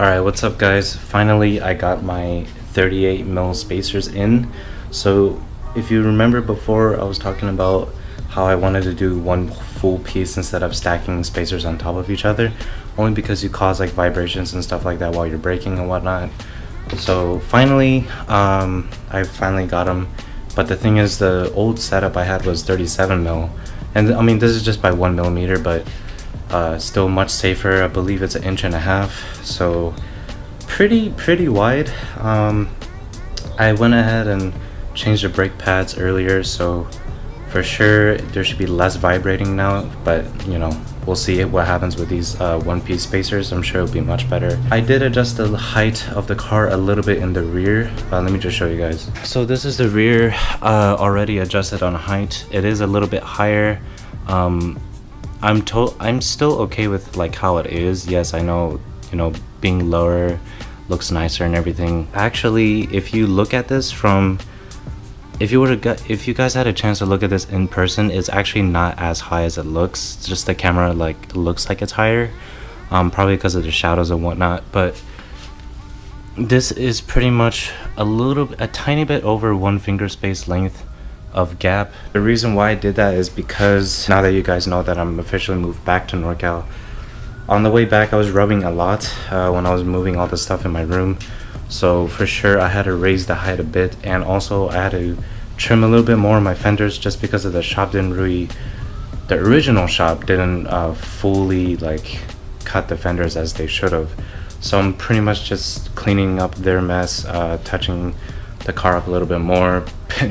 Alright, what's up guys? Finally I got my 38mm spacers in. So if you remember before, I was talking about how I wanted to do one full piece instead of stacking spacers on top of each other, only because you cause like vibrations and stuff like that while you're braking and whatnot. So finally I finally got them, but the thing is, the old setup I had was 37mm, and I mean this is just by 1mm, but still much safer. I believe it's 1.5 inches, so pretty wide. I went ahead and changed the brake pads earlier, so for sure there should be less vibrating now, but you know, we'll see what happens with these one-piece spacers. I'm sure it'll be much better. I did adjust the height of the car a little bit in the rear. Let me just show you guys. So this is the rear, already adjusted on height. It is a little bit higher. I'm still okay with like how it is. Yes, I know, you know, being lower looks nicer and everything. Actually, if you look at this from, if you guys had a chance to look at this in person, it's actually not as high as it looks. It's just the camera like looks like it's higher, probably because of the shadows and whatnot. But this is pretty much a tiny bit over 1 finger space length of gap. The reason why I did that is because now that you guys know that I'm officially moved back to NorCal, on the way back I was rubbing a lot when I was moving all the stuff in my room. So for sure I had to raise the height a bit, and also I had to trim a little bit more of my fenders just because of the shop didn't really, the original shop didn't fully like cut the fenders as they should have. So I'm pretty much just cleaning up their mess, touching the car up a little bit more,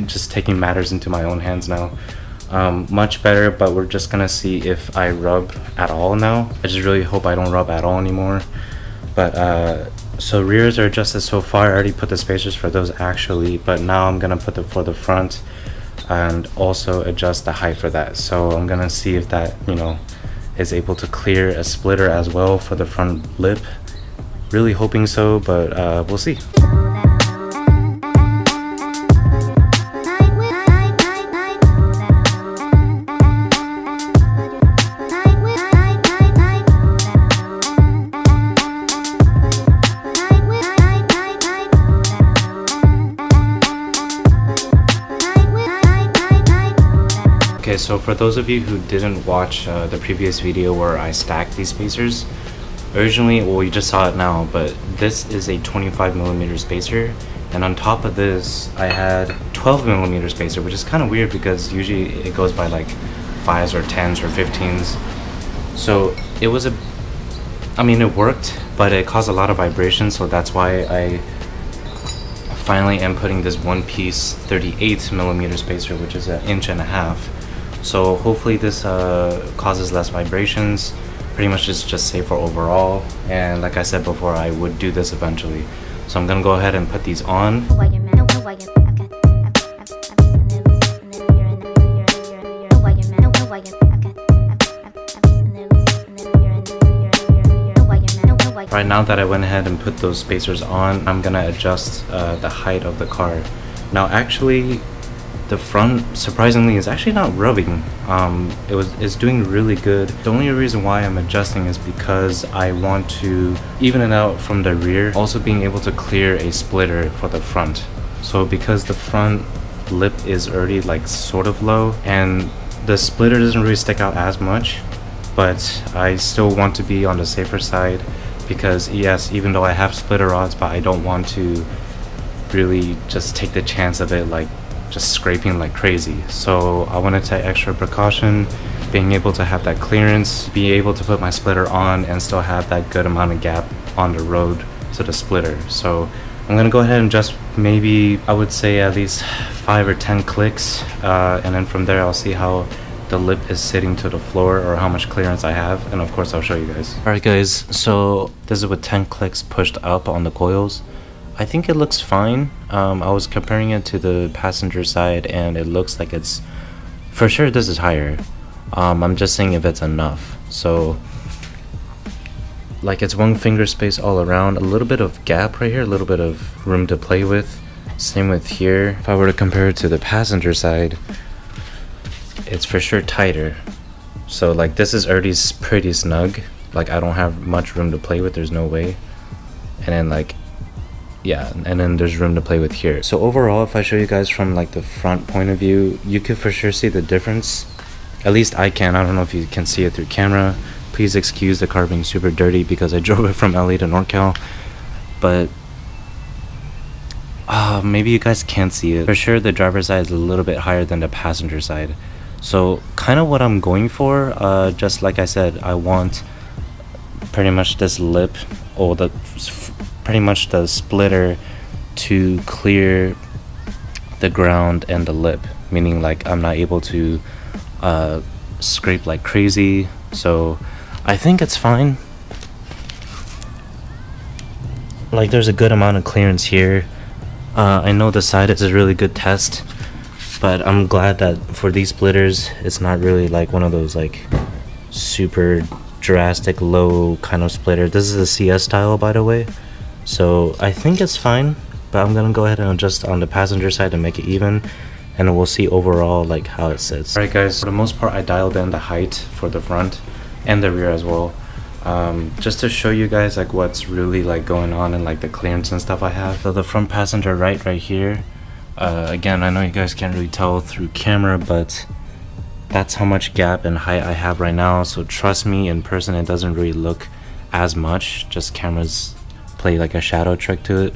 just taking matters into my own hands now. Much better, but we're just gonna see if I rub at all now. I just really hope I don't rub at all anymore. But so rears are adjusted so far. I already put the spacers for those actually, but now I'm gonna put them for the front and also adjust the height for that. So I'm gonna see if that, you know, is able to clear a splitter as well for the front lip. Really hoping so, but we'll see. Okay, so for those of you who didn't watch the previous video where I stacked these spacers, originally, well, you just saw it now, but this is a 25mm spacer, and on top of this I had 12mm spacer, which is kind of weird because usually it goes by like 5s or 10s or 15s. So it was I mean it worked, but it caused a lot of vibration, so that's why I finally am putting this one-piece 38mm spacer, which is 1.5 inches. So hopefully this causes less vibrations. Pretty much it's just safer overall, and like I said before, I would do this eventually. So I'm gonna go ahead and put these on. Right now that I went ahead and put those spacers on, I'm gonna adjust the height of the car. Now actually, the front, surprisingly, is actually not rubbing. It's doing really good. The only reason why I'm adjusting is because I want to even it out from the rear, also being able to clear a splitter for the front. So because the front lip is already like sort of low, and the splitter doesn't really stick out as much, but I still want to be on the safer side, because yes, even though I have splitter rods, but I don't want to really just take the chance of it like just scraping like crazy. So I want to take extra precaution, being able to have that clearance, be able to put my splitter on and still have that good amount of gap on the road to the splitter. So I'm gonna go ahead and just maybe, I would say at least 5 or 10 clicks, and then from there I'll see how the lip is sitting to the floor or how much clearance I have, and of course I'll show you guys. Alright guys, so this is with 10 clicks pushed up on the coils. I think it looks fine. I was comparing it to the passenger side and it looks like it's, for sure this is higher. I'm just saying if it's enough. So like it's 1 finger space all around, a little bit of gap right here, a little bit of room to play with. Same with here. If I were to compare it to the passenger side, it's for sure tighter. So like this is already pretty snug. Like I don't have much room to play with, there's no way. and then like, yeah, and then there's room to play with here. So overall, if I show you guys from like the front point of view, you could for sure see the difference. At least I can. I don't know if you can see it through camera. Please excuse the car being super dirty because I drove it from LA to NorCal, but maybe you guys can't see it. For sure, the driver's side is a little bit higher than the passenger side. So kind of what I'm going for, just like I said, I want pretty much this lip, or pretty much the splitter, to clear the ground and the lip, meaning like I'm not able to scrape like crazy. So I think it's fine. Like there's a good amount of clearance here. I know the side is a really good test, but I'm glad that for these splitters it's not really like one of those like super drastic low kind of splitter. This is the CS style, by the way, so I think it's fine, but I'm gonna go ahead and adjust on the passenger side to make it even, and we'll see overall like how it sits. Alright guys, for the most part I dialed in the height for the front and the rear as well, just to show you guys like what's really like going on and like the clearance and stuff I have. So the front passenger right here, again, I know you guys can't really tell through camera, but that's how much gap and height I have right now. So trust me, in person it doesn't really look as much, just cameras play like a shadow trick to it.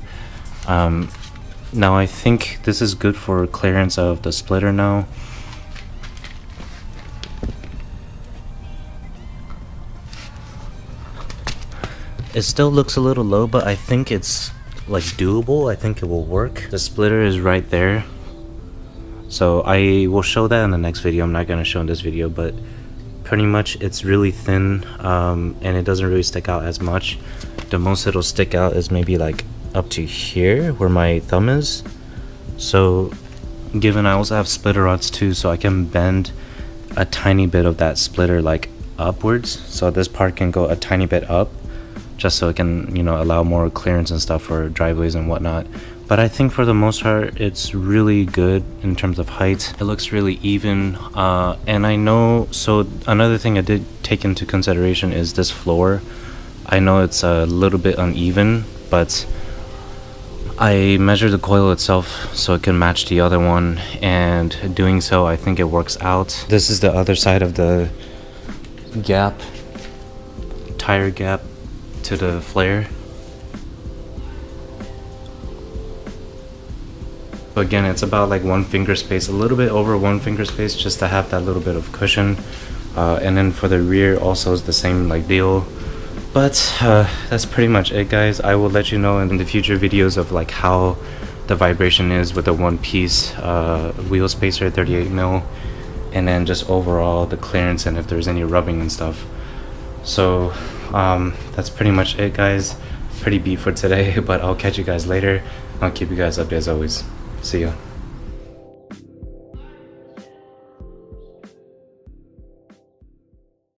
Now I think this is good for clearance of the splitter now. It still looks a little low, but I think it's like doable. I think it will work. The splitter is right there, so I will show that in the next video. I'm not going to show in this video, but pretty much it's really thin, and it doesn't really stick out as much. The most it'll stick out is maybe like up to here where my thumb is. So given I also have splitter rods too, so I can bend a tiny bit of that splitter like upwards, so this part can go a tiny bit up, just so it can, you know, allow more clearance and stuff for driveways and whatnot. But I think for the most part it's really good in terms of height. It looks really even, and I know, so another thing I did take into consideration is this floor. I know it's a little bit uneven, but I measured the coil itself so it can match the other one, and doing so I think it works out. This is the other side of the gap, tire gap to the flare. So again, it's about like 1 finger space, a little bit over 1 finger space, just to have that little bit of cushion. And then for the rear also is the same like deal. But that's pretty much it, guys. I will let you know in the future videos of like how the vibration is with the one piece wheel spacer 38mm, and then just overall the clearance and if there's any rubbing and stuff. So that's pretty much it, guys. Pretty beat for today, but I'll catch you guys later. I'll keep you guys updated as always. See ya.